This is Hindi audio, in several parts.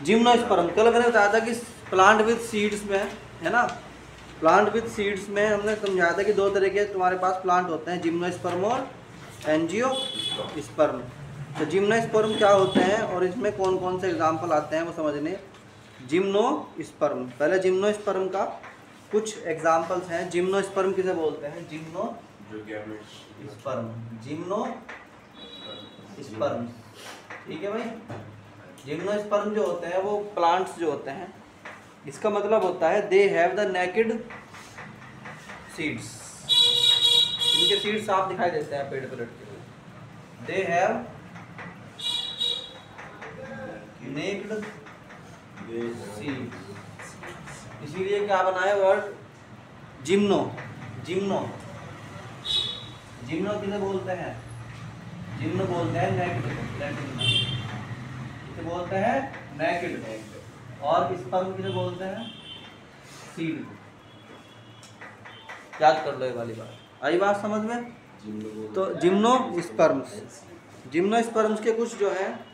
जिम्नोस्पर्म, कल मैंने बताया था कि प्लांट विद सीड्स में है ना, प्लांट विद सीड्स में हमने समझाया था कि दो तरह के तुम्हारे पास प्लांट होते हैं, जिम्नोस्पर्म और एंजियोस्पर्म। तो जिम्नोस्पर्म क्या होते हैं और इसमें कौन कौन से एग्जाम्पल आते हैं वो समझने। जिम्नोस्पर्म, पहले जिम्नोस्पर्म का कुछ एग्जाम्पल्स हैं। जिम्नोस्पर्म किसे बोलते हैं? जिम्नोस्पर्म, जिम्नोस्पर्म, ठीक है भाई। जिम्नोस्पर्म जो होते हैं वो प्लांट्स जो होते हैं, इसका मतलब होता है they have the naked seeds, इनके सीड्स साफ दिखाई देते हैं पेड़ पर लटके हुए। दे हैव नेकेड सीड्स, इसीलिए क्या बना है वर्ड जिम्नो। जिम्नो, जिम्नो किसे बोलते हैं? जिम्नो बोलते हैं नेकेड, किसे बोलते हैं? नेकेड। और स्पर्म किसे बोलते हैं? सीड। याद कर लो ये वाली बात, आई बात समझ में? तो जिम्नोस्पर्म्स, जिम्नोस्पर्म्स के कुछ जो है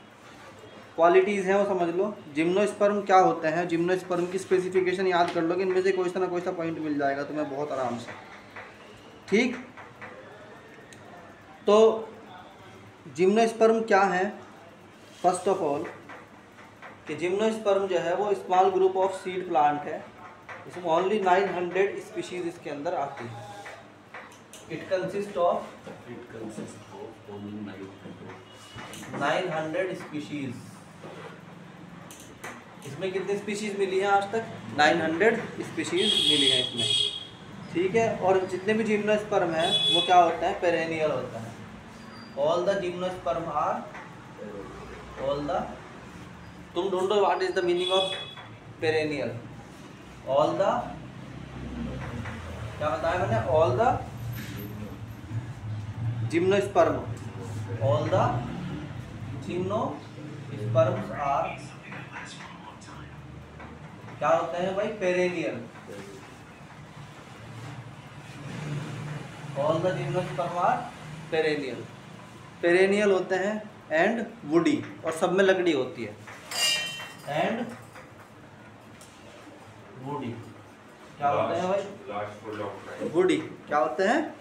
क्वालिटीज़ हैं वो समझ लो। जिम्नोस्पर्म क्या होते हैं, जिम्नोस्पर्म की स्पेसिफिकेशन याद कर लो कि इनमें से कोई सा ना कोई सा पॉइंट मिल जाएगा तुम्हें बहुत आराम से, ठीक। तो जिम्नोस्पर्म क्या है? फर्स्ट ऑफ ऑल कि जिम्नोस्पर्म जो है वो small group of seed plant है, इसमें ओनली 900 स्पीशीज इसके अंदर आती है। It consist of 900 species. इसमें कितनी स्पीशीज मिली हैं आज तक? 900 स्पीशीज मिली हैं इसमें, ठीक है। और जितने भी जिम्नोस्पर्म हैं वो क्या होता है? पेरेनियल होता है। All the gymnosperm are, all the, तुम ढूंढो what is the meaning of perennial. All the, क्या बताया मैंने? All the gymnosperm, all the gymnosperms are, क्या होते हैं भाई? Perennial. All the gymnosperm are perennial, perennial होते हैं एंड वुडी, और सब में लकड़ी होती है। एंड वुडी क्या होते हैं भाई? Last for long time. Woody क्या होते हैं?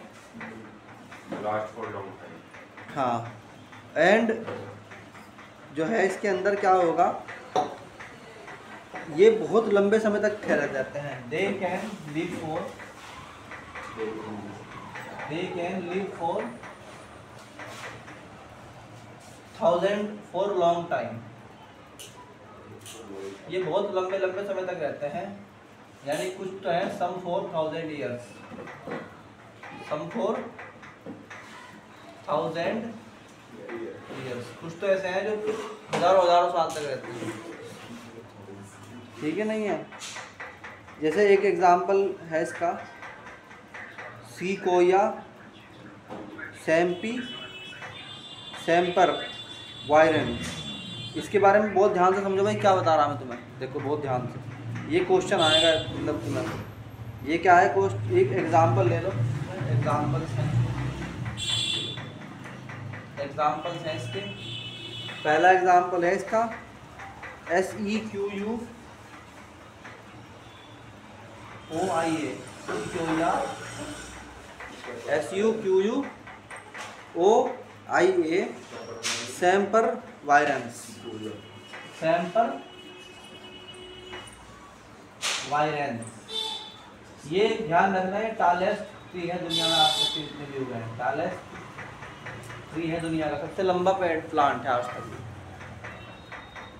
Last for long time. हाँ, एंड जो है इसके अंदर क्या होगा, ये बहुत लंबे समय तक ठहरे जाते हैं। They can live for 1000 for long time. ये बहुत लंबे लंबे समय तक रहते हैं, यानी कुछ तो है some for 1000 years, some for 1000 years. कुछ तो ऐसे हैं जो हजारों हजारों साल तक रहते हैं, ठीक है नहीं है? जैसे एक एग्जांपल है इसका, सीकोया सैम्पी सैम्पर वायरन। इसके बारे में बहुत ध्यान से समझो भाई, क्या बता रहा मैं तुम्हें, देखो बहुत ध्यान से, ये क्वेश्चन आएगा मतलब तुम्हें। ये क्या है? एक एग्जांपल ले लो, एग्जांपल्स हैं इसके। पहला एग्जांपल है इसका SEQUOIA, SEQUOIA सैम्पर वायरन्स, सैम्पर वायरन्स। ये ध्यान रखना है टालेस्ट ट्री है दुनिया में आज तक जितने भी हुए हैं, टालेस्ट ट्री है दुनिया का, सबसे लंबा प्लांट है आज तक।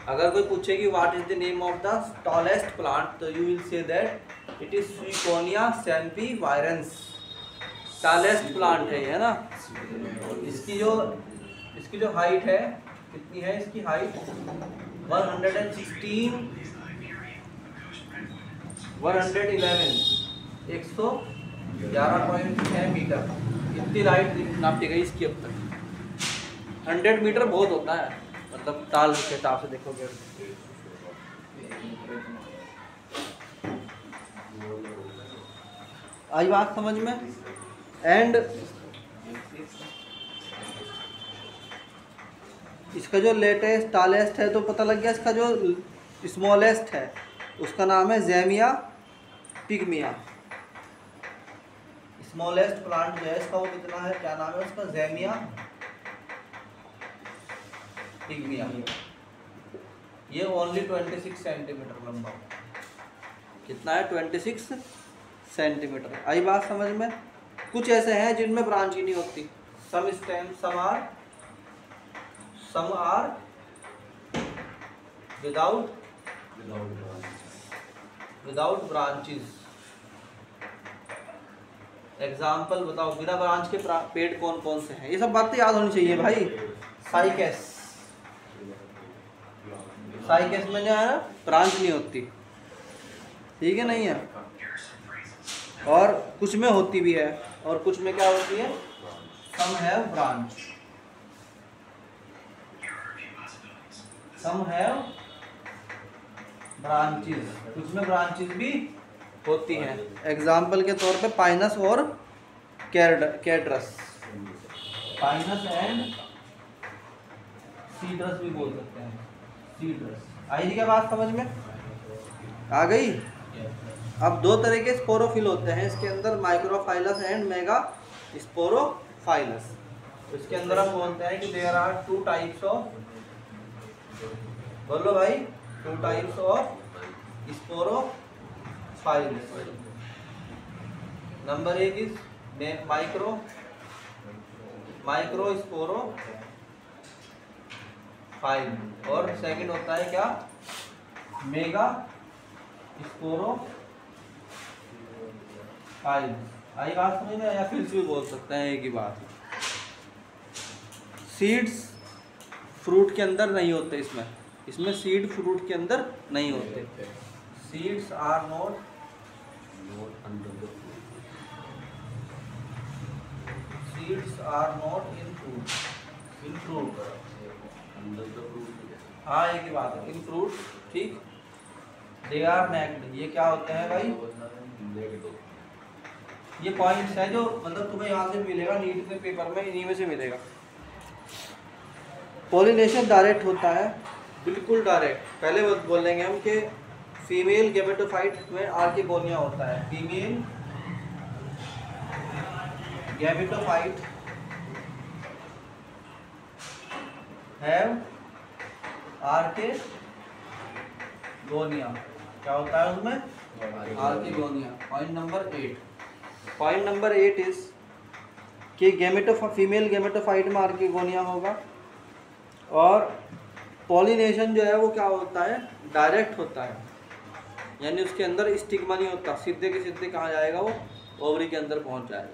अगर कोई पूछे कि what is the name of the tallest plant, तो you will say that it is Sequoia sempervirens. Tallest plant है ये, है ना। इसकी जो हाइट है, कितनी है इसकी हाइट? 111.6 मीटर, इतनी हाइट नापी गई इसकी अब तक। 100 मीटर बहुत होता है, मतलब ताल के हिसाब से देखोगे। आई बात समझ में? एंड इसका जो लेटेस्ट टालेस्ट है, तो पता लग गया इसका जो स्मॉलेस्ट है उसका नाम है ज़ैमिया पिग्मिया। स्मॉलेस्ट प्लांट जो है इसका वो कितना है, क्या नाम है उसका, ज़ैमिया पिग्मिया। ये ओनली 26 सेंटीमीटर लंबा, कितना है, 26 सेंटीमीटर। आई बात समझ में। कुछ ऐसे हैं जिनमें ब्रांच ही नहीं होती, some stem some are without branches. Example बताओ, बिना ब्रांच के पेड़ कौन कौन से हैं, ये सब बातें याद होनी चाहिए भाई। साइकेस, साइकेस में जो है ना ब्रांच नहीं होती, ठीक है, नहीं है। और कुछ में होती भी है और कुछ में क्या होती है, some have branch, some have branches, कुछ में ब्रांचेस भी होती हैं। एग्जाम्पल के तौर पे पाइनस और कैड्रस, पाइनस एंड सीड्रस भी बोल सकते हैं, सीड्रस। आई क्या बात समझ में आ गई। अब दो तरह के स्पोरोफिल होते हैं इसके अंदर, माइक्रोफाइलस एंड मेगा स्पोरोफाइलस। इसके अंदर हम बोलते हैं कि देयर आर 2 टाइप्स ऑफ, बोलो भाई, 2 types of sporophylls. Number 1 is micro sporophyll और सेकंड होता है क्या, मेगा स्पोरोफाइल। आई बात समझ में, या फिर भी बोल सकते हैं एक ही बात। सीड्स फ्रूट के अंदर नहीं होते, इसमें सीड फ्रूट के अंदर नहीं होते। Seeds are not in fruit, हाँ एक ही बात है, इन फ्रूट, ठीक। दे आर नेक्ड, ये क्या होते हैं भाई, ये पॉइंट्स हैं जो मतलब तुम्हें यहाँ से मिलेगा, नीट के पेपर में इन्हीं में से मिलेगा। पॉलिनेशन डायरेक्ट होता है, बिल्कुल डायरेक्ट। पहले बोलेंगे हम कि फीमेल गैमेटोफाइट में आर्किगोनिया होता है, फीमेल गैमेटोफाइट हैव आर्किगोनिया, क्या होता है उसमें, आर्किगोनिया। पॉइंट नंबर 8 इज कि फीमेल गैमेटोफाइट में आर्किगोनिया होगा। और पॉलिनेशन जो है वो क्या होता है, डायरेक्ट होता है, यानी उसके अंदर स्टिग्मा नहीं होता, सीधे के सीधे कहाँ जाएगा वो, ओवरी के अंदर पहुँच जाएगा।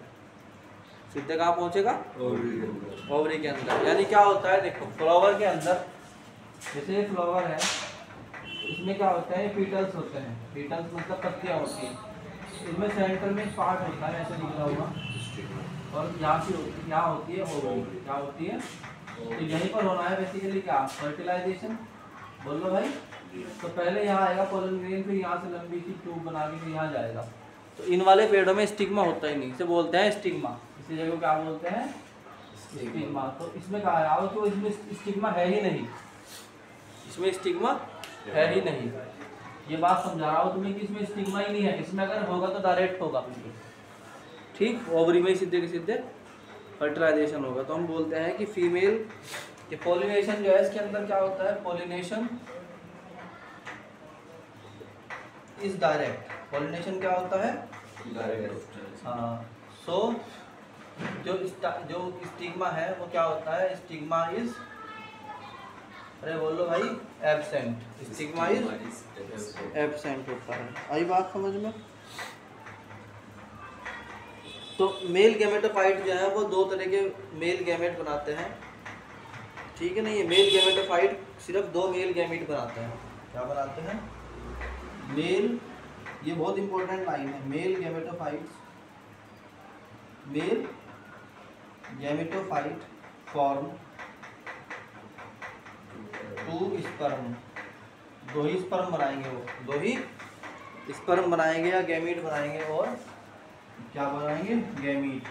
सीधे कहाँ पहुँचेगा, ओवरी के अंदर। यानी क्या होता है, देखो फ्लावर के अंदर, जैसे ये फ्लावर है, इसमें क्या होता है, पीटल्स होते हैं, पीटल्स मतलब पत्तियाँ होती हैं, इसमें सेंटर में पार्ट होता है, ऐसे निकला हुआ, और यहाँ से यहाँ होती है ओवरी, क्या होती है, तो यहीं पर होना है बेसिकली क्या, फर्टिलाइजेशन। बोल लो भाई। तो पहले यहाँ आएगा पोलन ग्रेन, फिर यहाँ से लंबी सी ट्यूब बना के फिर यहाँ जाएगा। तो इन वाले पेड़ों में स्टिग्मा होता ही नहीं, इसे बोलते हैं स्टिग्मा। इसी जगह क्या बोलते हैं, स्टिग्मा। तो इसमें कहा आओ तो इसमें स्टिग्मा है ही नहीं, इसमें स्टिग्मा है ही नहीं। ये बात समझा रहा हूँ तुम्हें कि इसमें स्टिग्मा ही नहीं है। इसमें अगर होगा तो डायरेक्ट होगा, ठीक, ओवरी में ही सीधे के सीधे फर्टिलाइजेशन होगा। तो हम बोलते हैं कि फीमेल के पॉलिनेशन जो है इसके अंदर क्या होता है, पॉलिनेशन इज डायरेक्ट। पॉलिनेशन क्या होता है, डायरेक्ट। हाँ, सो जो स्टिग्मा है वो क्या होता है, स्टिग्मा इज, अरे बोलो भाई, एब्सेंट। स्टिग्मा इज एब्सेंट होता है। आई बात समझ में। तो मेल गैमेटोफाइट जो है वो 2 तरह के मेल गैमेट बनाते हैं, ठीक है। नहीं, ये मेल गैमेटोफाइट सिर्फ 2 मेल गैमेट बनाते हैं। क्या बनाते हैं, मेल, ये बहुत इंपॉर्टेंट लाइन है, मेल गैमेटोफाइट फॉर्म 2 स्पर्म। 2 ही स्पर्म बनाएंगे, वो 2 ही स्पर्म बनाएंगे या गैमीट बनाएंगे, और क्या बनाएंगे, गैमीट।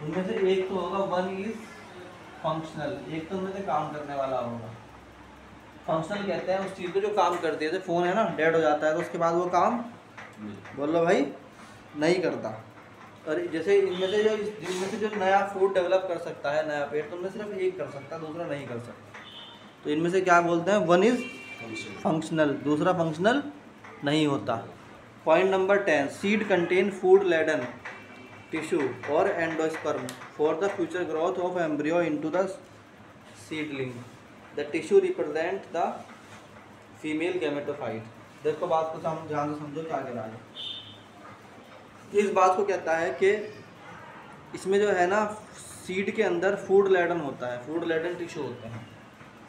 उनमें से एक तो होगा, 1 इज फंक्शनल, एक तो उनमें से काम करने वाला होगा, फंक्शनल कहते हैं उस चीज़ को जो काम करती है। जैसे फ़ोन है ना, डेड हो जाता है तो उसके बाद वो काम बोलो भाई नहीं करता। और जैसे इनमें से जो नया फूड डेवलप कर सकता है, नया पेड़, तो उनमें सिर्फ एक कर सकता है, दूसरा नहीं कर सकता। तो इनमें से क्या बोलते हैं, वन इज़ फंक्शनल, दूसरा फंक्शनल नहीं होता। Point number 10, seed contain food laden tissue और endosperm for the future growth of embryo into the seedling. The tissue represent the female gametophyte. देखो बात को ध्यान से समझो क्या कह रहा है। इस बात को कहता है कि इसमें जो है ना, सीड के अंदर फूड लेडन होता है, फूड लेडन टिश्यू होते हैं।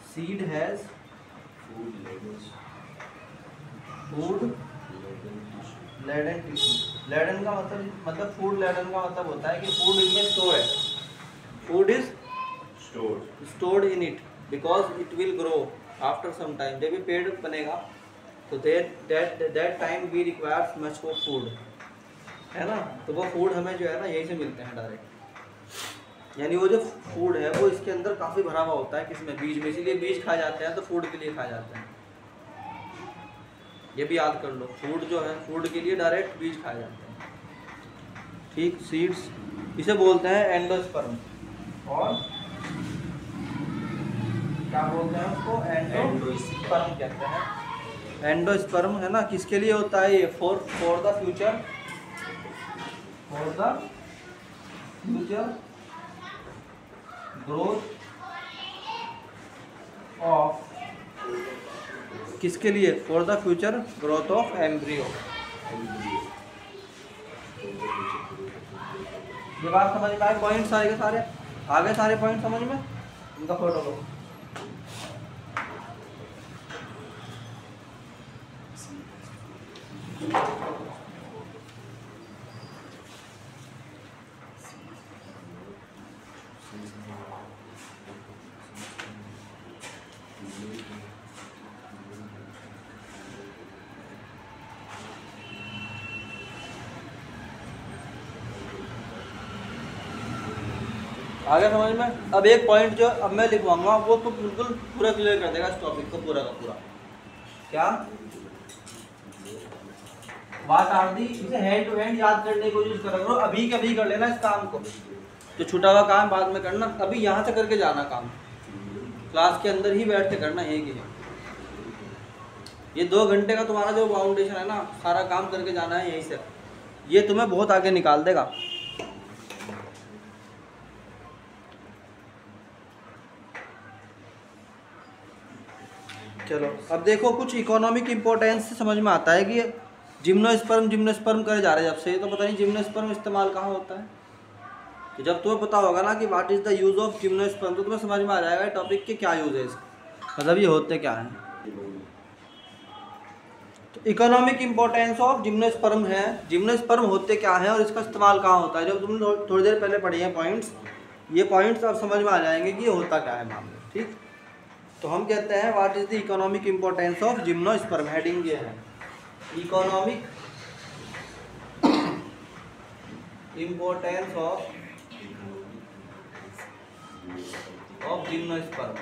Seed has food laden tissue. Laden का मतलब फूड लेडन का मतलब होता है कि फूड इनमें स्टोर है, food is stored in it because it will grow after some time. जब ये पेड़ बनेगा तो that time we requires much for food, है ना। तो वो फूड हमें जो है ना यहीं से मिलते हैं डायरेक्ट। यानी वो जो फूड है वो इसके अंदर काफ़ी भरा हुआ होता है, किसमें, बीज में। इसीलिए बीज खाए जाते हैं, तो फूड के लिए खाए जाते हैं। ये भी याद कर लो, फूड जो है, फूड के लिए डायरेक्ट बीज खाए जाते हैं, ठीक। सीड्स इसे बोलते हैं एंडोस्पर्म, और क्या बोलते हैं उसको, एंडोस्पर्म कहते हैं। एंडोस्पर्म है ना, किसके लिए होता है ये, for the future, for the future growth of, किसके लिए, for the future growth of embryo. ये बात समझ में आए, पॉइंट सारे के सारे आ गए, सारे पॉइंट समझ में। इनका फोटो लो। आगे समझ में। अब एक पॉइंट जो अब मैं लिखवाऊंगा वो तो बिल्कुल पूरा क्लियर कर देगा इस टॉपिक को पूरा का पूरा। क्या बात आ रही, इसे हैंड टू हैंड याद करने की कोशिश करा करो, अभी के अभी कर लेना इस काम को। जो छूटा हुआ काम बाद में करना, अभी यहाँ से करके जाना काम, क्लास के अंदर ही बैठ के करना है कि ये 2 घंटे का तुम्हारा जो फाउंडेशन है ना, सारा काम करके जाना है यहीं से। ये तुम्हें बहुत आगे निकाल देगा। चलो अब देखो, कुछ इकोनॉमिक इम्पोर्टेंस से समझ में आता है कि जिम्नोस्पर्म करे जा रहे हैं जब से, तो पता नहीं जिम्नोस्पर्म इस्तेमाल कहाँ होता है। तो जब तुम्हें पता होगा ना कि what is the use of gymnosperm, तो तुम्हें समझ में आ जाएगा टॉपिक के क्या यूज़ है इसका, मतलब ये होते क्या हैं। तो इकोनॉमिक इम्पोर्टेंस ऑफ जिम्नोस्पर्म है, जिम्नोस्पर्म होते क्या हैं और इसका इस्तेमाल कहाँ होता है। जब तुमने थोड़ी देर पहले पढ़ी हैं पॉइंट्स, ये पॉइंट्स अब समझ में आ जाएंगे कि ये होता क्या है मामले, ठीक। तो हम कहते हैं what is the economic importance of gymnosperm, heading ये है, economic importance of gymnosperm.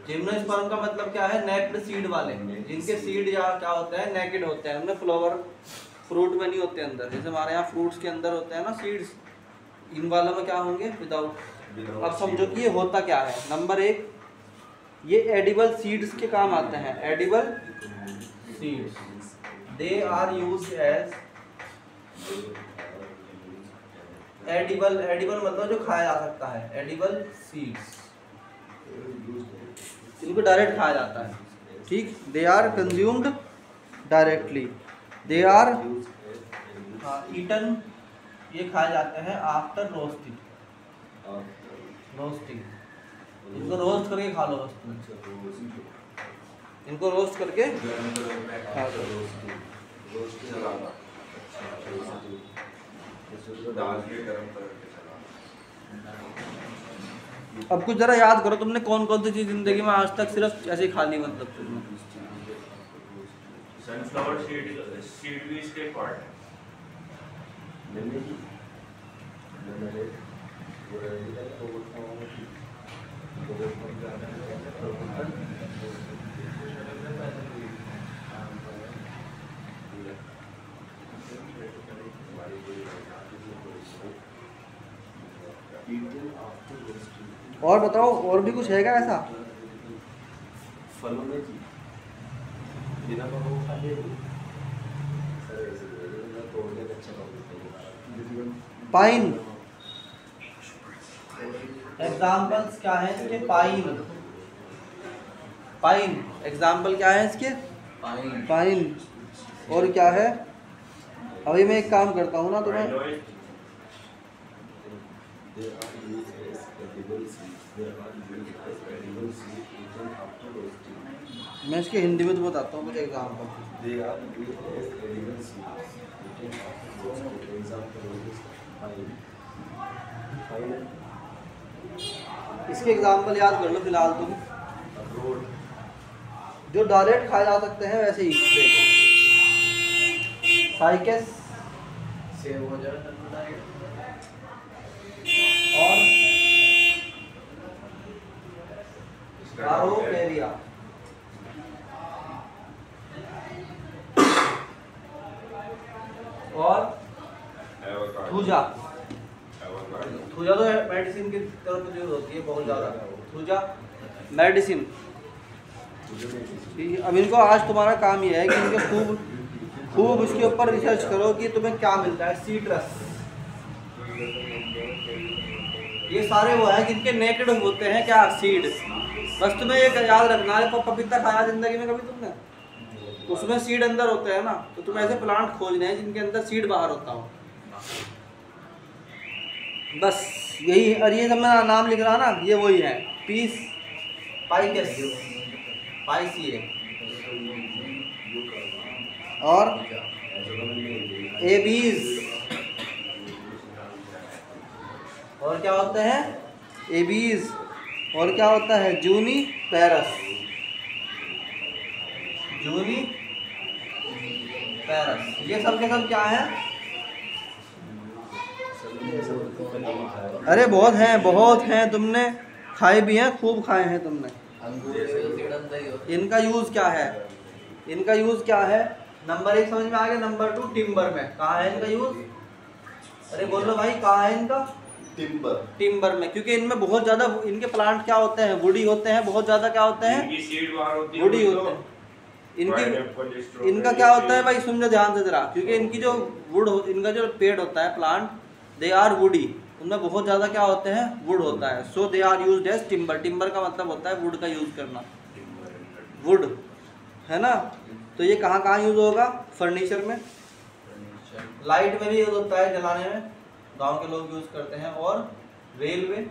Gymnosperm का मतलब क्या है, नेक्ड सीड वाले, जिनके सीड या क्या होते हैं, नेकेड होते हैं, उनमें फ्लावर फ्रूट में नहीं होते अंदर। जैसे हमारे यहाँ फ्रूट्स के अंदर होते हैं ना सीड्स, इन वालों में क्या होंगे, विदाउट। अब समझो कि ये होता क्या है। नंबर 1, ये एडिबल सीड्स के काम आते हैं, edible seeds, they are used as edible, edible मतलब जो खाया जा सकता है, एडिबल सीड्स, इनको डायरेक्ट खाया जाता है, ठीक। They are consumed directly, they are eaten, ये खाए जाते हैं आफ्टर रोस्टिंग, रोस्टिंग, इनको रोस्ट करके खा लो, इनको रोस्ट करके खा लो। अब कुछ जरा याद करो, तुमने कौन कौन सी चीज़ जिंदगी में आज तक सिर्फ ऐसे ही खा ली, मतलब तुमने सनफ्लावर सीड भी इसके पार्ट है। और बताओ, और भी कुछ है क्या ऐसा? फलों में जी बिना वो खाने सर ऐसे तोड़ने का अच्छा काम पाइन। एग्जाम्पल्स क्या है इसके? पाइन। पाइन एग्जाम्पल क्या है इसके? पाइन। और क्या है? अभी मैं एक काम करता हूँ ना, तो मैं इसके हिंदी में तो बताता हूँ कुछ एग्जाम्पल। इसके एग्जाम्पल याद कर लो फिलहाल तुम, जो डायरेक्ट खाए जा सकते हैं वैसे ही। साइकस सेव हो जाए और कारोपेरिया। और थूजा। थूजा तो मेडिसिन की तरफ यूज होती है बहुत ज़्यादा। Thuja medicine. अब इनको आज तुम्हारा काम ये है कि इनके खूब इसके ऊपर रिसर्च करो कि तुम्हें क्या मिलता है। सीट्रस, ये सारे वो हैं जिनके नेकेड होते हैं क्या? सीड। बस तुम्हें ये याद रखना है, पपीता खाया जिंदगी में कभी तुमने? उसमें सीड अंदर होते हैं ना, तो तुम्हें ऐसे प्लांट खोजने हैं जिनके अंदर सीड बाहर होता हो। बस यही। और ये सब मैं नाम लिख रहा ना, ये वही है। पीस, पाइकस, पाइसिए और एबीज। और क्या होता है? एबीज। और क्या होता है? जूनी पैरस। जूनी पैरस। ये सब के सब क्या है? अरे बहुत हैं, बहुत हैं। तुमने खाए भी हैं, खूब खाए हैं तुमने। इनका यूज क्या है? इनका यूज क्या है? नंबर 1 समझ में आ गया। नंबर 2 टिम्बर में। कहाँ है इनका यूज? अरे बोलो भाई, कहाँ है इनका? टिम्बर में। क्योंकि इनमें बहुत ज्यादा, इनके प्लांट क्या होते हैं? वुडी होते हैं। बहुत ज्यादा क्या होते हैं? वुडी होते हैं। इनका क्या होता है भाई? सुन लो ध्यान से जरा। क्योंकि इनकी जो इनका जो पेड़ होता है, प्लांट, दे आर वुडी। उनमें बहुत ज़्यादा क्या होते हैं? वुड होता है। So they are used as timber. Timber का मतलब होता है वुड का यूज़ करना। वुड है ना। तो ये कहाँ कहाँ यूज़ होगा? फर्नीचर में, लाइट में भी यूज़ होता है, जलाने में गांव के लोग यूज़ करते हैं। और रेलवे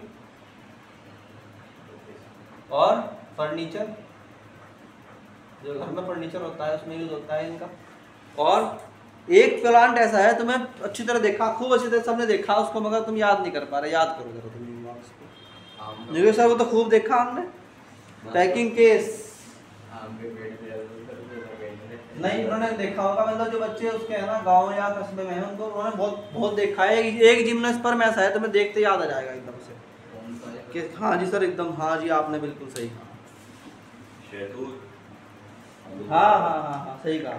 और फर्नीचर, जो घर में फर्नीचर होता है उसमें यूज़ होता है इनका। और एक प्लांट ऐसा है, तुम्हें अच्छी तरह देखा, खूब अच्छी तरह सबने देखा उसको, मगर तुम याद नहीं कर पा रहे। याद करो जरा तुम उसको। सर वो तो खूब देखा हमने। पैकिंग केस नहीं, उन्होंने देखा होगा। मतलब जो बच्चे उसके है ना, गांव या कस्बे में है, उनको उन्होंने बहुत देखा है। एक जिम्नोस्पर्म ऐसा है, तुम्हें देखते याद आ जाएगा एकदम से कि हाँ जी सर, एकदम हाँ जी, आपने बिल्कुल सही कहा। हाँ हाँ हाँ हाँ, सही कहा।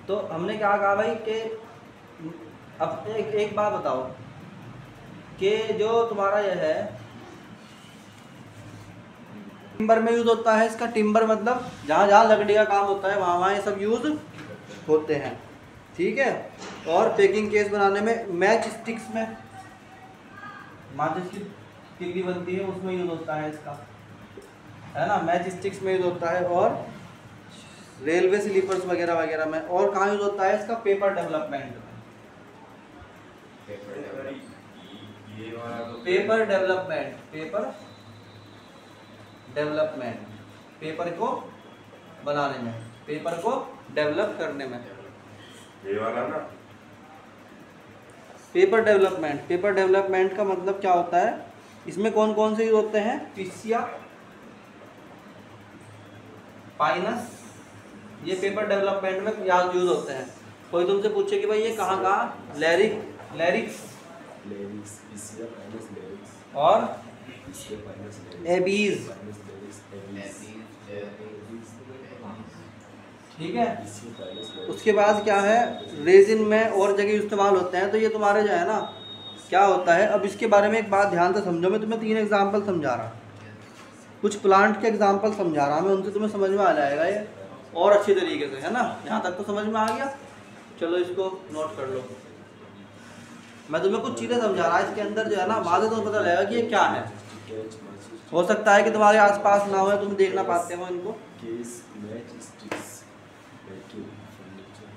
तो हमने क्या कहा भाई कि अब एक बात बताओ कि जो तुम्हारा यह है टिम्बर में यूज होता है। इसका टिम्बर मतलब जहाँ जहाँ लकड़ी का काम होता है वहाँ वहाँ ये सब यूज होते हैं। ठीक है। और पैकिंग केस बनाने में, मैच स्टिक्स में, माचिस की तिल्ली बनती है उसमें यूज होता है इसका, है ना। मैच स्टिक्स में यूज होता है। और रेलवे स्लीपर्स वगैरह वगैरह में। और कहाँ यूज होता है इसका? पेपर डेवलपमेंट में। Paper development, paper development, paper को बनाने में, पेपर को डेवलप करने में। ये वाला ना, पेपर डेवलपमेंट। पेपर डेवलपमेंट का मतलब क्या होता है? इसमें कौन कौन से यूज होते हैं? पिसिया, पाइनस, ये पेपर डेवलपमेंट में यूज होते हैं। कोई तुमसे पूछे कि भाई ये कहाँ कहाँ? लैरिक्स और एबीज। ठीक है। इसी माइनस उसके बाद क्या है, रेजिन में और जगह इस्तेमाल होते हैं। तो ये तुम्हारे जो है ना क्या होता है, अब इसके बारे में एक बात ध्यान से समझो। मैं तुम्हें 3 एग्जाम्पल समझा रहा, कुछ प्लांट के एग्जाम्पल समझा रहा मैं, उनसे तुम्हें समझ में आ जाएगा ये और अच्छी तरीके से, है ना। यहाँ तक तो समझ में आ गया। चलो इसको नोट कर लो। मैं तुम्हें कुछ चीज़ें समझा रहा, इसके अंदर जो है ना बाद में तुम्हें पता लगेगा कि ये क्या है। हो सकता है कि तुम्हारे आसपास ना हो, तुम देख ना पाते हो इनको। Case match sticks vacuum furniture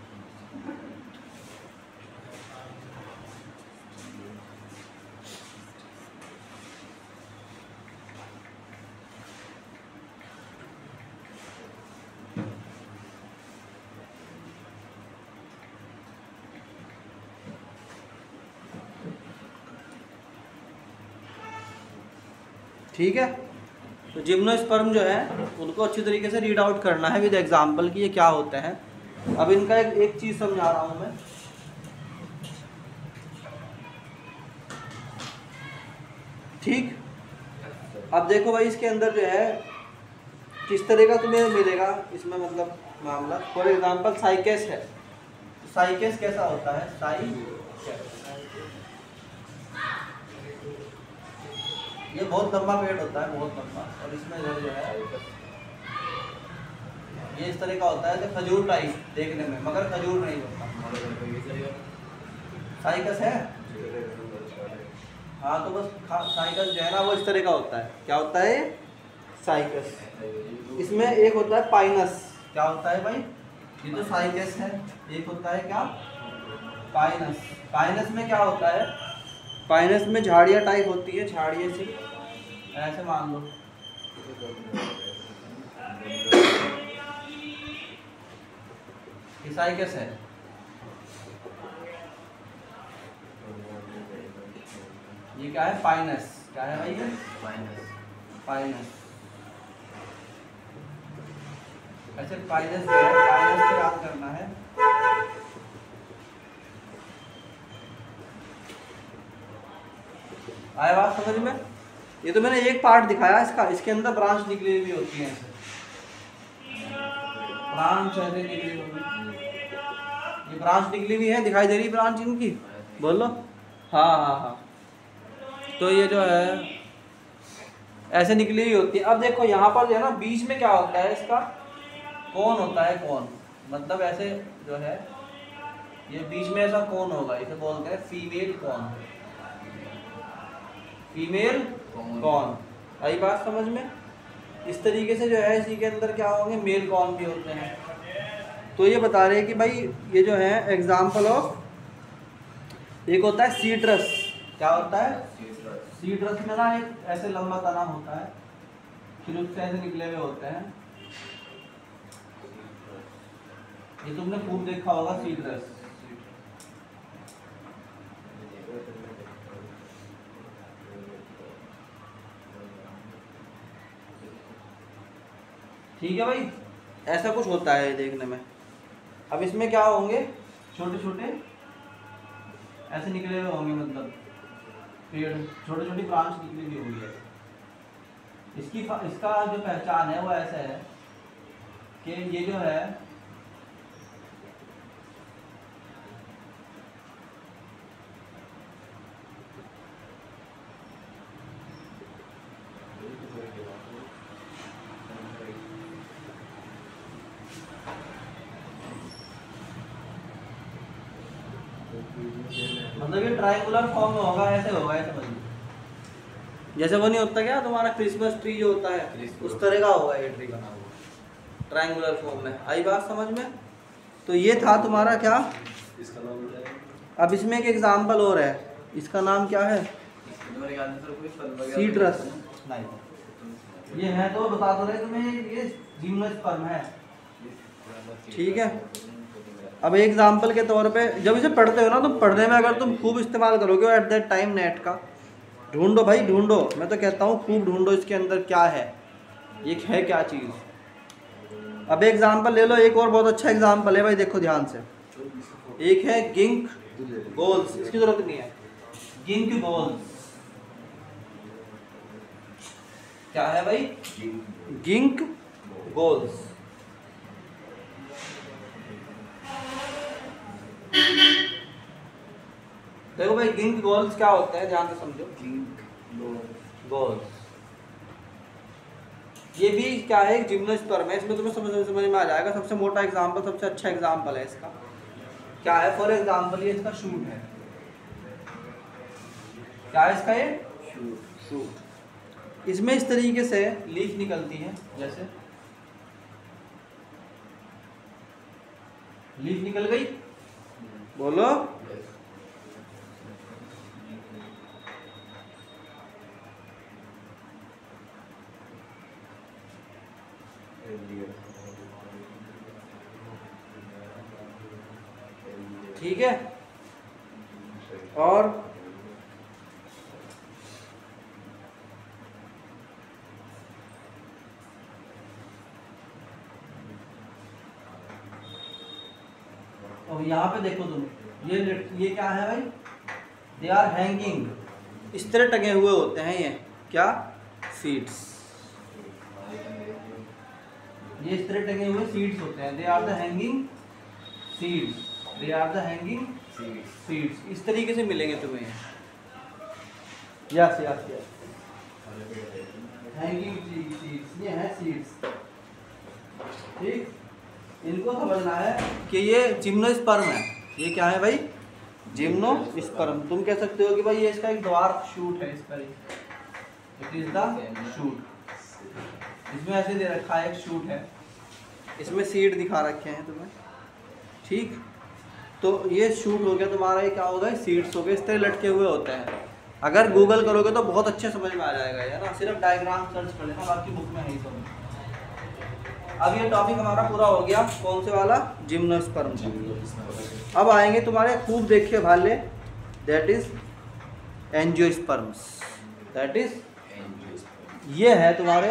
ठीक है। तो जिम्नोस्पर्म जो है उनको अच्छी तरीके से रीड आउट करना है विद एग्जाम्पल कि ये क्या होते हैं। अब इनका एक चीज़ समझा रहा हूँ मैं। ठीक, अब देखो भाई इसके अंदर जो है किस तरह का तुम्हें मिलेगा इसमें, मतलब मामला। फॉर एग्जांपल साइकेस है, तो साइकेस कैसा होता है, ये बहुत लंबा पेड़ होता है, बहुत लंबा, और इसमें जो है ये इस तरह का होता है, तो खजूर टाइप देखने में, मगर खजूर नहीं होता। साइकस है, हाँ, तो बस साइकस जो है ना वो इस तरह का होता है। क्या होता है साइकस। इसमें एक होता है पाइनस। क्या होता है भाई, ये तो साइकस है। एक होता है क्या, पाइनस। पाइनस में क्या होता है, पाइनस में झाड़ियाँ टाइप होती है, झाड़ियाँ सी ऐसे मान लो। ये साइकस है। ये क्या है, पाइनस। क्या है भाई ये, पाइनस। ऐसे पाइनस जो है, पाइनस को याद करना है। आया बात समझ में। ये तो मैंने एक पार्ट दिखाया इसका, इसके अंदर ब्रांच निकली हुई होती है ऐसे, ब्रांच ऐसे निकली हुई। ये ब्रांच निकली हुई है, दिखाई दे रही ब्रांच इनकी, बोलो। हाँ हाँ हाँ, तो ये जो है ऐसे निकली हुई होती है। अब देखो यहाँ पर जो है ना बीच में क्या होता है, इसका कौन होता है, कौन, मतलब ऐसे जो है ये बीच में ऐसा कौन होगा, इसे बोलते हैं फीमेल कौन। फीमेल कौन, आई बात समझ में। इस तरीके से जो है इसी के अंदर क्या होंगे, मेल कौन भी होते हैं। तो ये बता रहे हैं कि भाई ये जो है एग्जाम्पल ऑफ, एक होता है सीट्रस। क्या होता है, सीट्रस में ना एक ऐसे लंबा तना होता है, फिर उससे ऐसे निकले हुए होते हैं। ये तुमने खूब देखा होगा सीट्रस। ठीक है भाई, ऐसा कुछ होता है देखने में। अब इसमें क्या होंगे, छोटे छोटे ऐसे निकले हुए होंगे, मतलब पेड़, छोटी छोटी ब्रांच निकली हुई होगी। इसका जो पहचान है वो ऐसा है कि ये जो है मतलब ये ट्रायंगुलर फॉर्म में होगा, ऐसे होगा, ऐसे समझिए। जैसे वो नहीं होता क्या तुम्हारा क्रिसमस ट्री जो होता है, उस तरह का होगा ये ट्री बना हुआ ट्रायंगुलर फॉर्म में। आई बात समझ में। तो ये था तुम्हारा क्या, इसका नाम क्या है। अब इसमें एक एग्जाम्पल और है, इसका नाम क्या है, सीट्रस। नहीं, ये है तो बता दो रहे तुम्हें, ये जिम्नोस्पर्म है। ठीक है। अब एग्जाम्पल के तौर पे जब इसे पढ़ते हो ना, तो पढ़ने में अगर तुम खूब इस्तेमाल करोगे एट दैट टाइम नेट का, ढूंढो भाई ढूंढो, मैं तो कहता हूँ खूब ढूंढो इसके अंदर क्या है, ये है क्या चीज़। अब एग्जाम्पल ले लो, एक और बहुत अच्छा एग्जाम्पल है भाई, देखो ध्यान से। एक है गिंक गोल्स, इसकी जरूरत नहीं है, गिंक गोल्स। क्या है भाई, गिंक गोल्स। देखो भाई गिंक गोल्स क्या होते हैं, ध्यान से समझो। गोल्स ये भी क्या है, एक जिम्नोस्पर्म है। इसमें तुम्हें समझ में आ जाएगा। सबसे मोटा एग्जांपल, सबसे अच्छा एग्जांपल है इसका क्या है, फॉर एग्जांपल ये इसका शूट है। क्या है इसका, ये शूट। इसमें इस तरीके से लीफ निकलती है, जैसे लीफ निकल गई, बोलो। ठीक है, और यहाँ पे देखो तुम, ये क्या है भाई, दे आर हैंगिंग, इस तरह टंगे हुए होते हैं ये क्या, सीड्स। ये इस तरह टंगे हुए सीड्स होते हैं, they are the hanging seeds, they are the hanging seeds. इस तरीके से मिलेंगे तुम्हें, yes yes yes, hanging seeds, ये है सीड्स। ठीक, इनको समझना है कि ये जिम्नोस्पर्म है। ये क्या है भाई, जिम्नोस्पर्म। तुम कह सकते हो कि भाई ये इसका एक द्वार्फ शूट है, इस पर इट इज द शूट। इसमें ऐसे दे रखा है, एक शूट है, इसमें सीड दिखा रखे हैं तुम्हें। ठीक, तो ये शूट हो गया तुम्हारा, ये क्या होगा, सीड्स हो गए, इस तरह लटके हुए होते हैं। अगर गूगल करोगे तो बहुत अच्छे समझ में आ जाएगा, है ना। सिर्फ डायग्राम सर्च कर लेना, बाकी बुक में नहीं समझ। अब ये टॉपिक हमारा पूरा हो गया, कौन से वाला, जिम्नोस्पर्म। अब आएंगे तुम्हारे खूब देखिए भाले, that is angiosperms, that is ये है तुम्हारे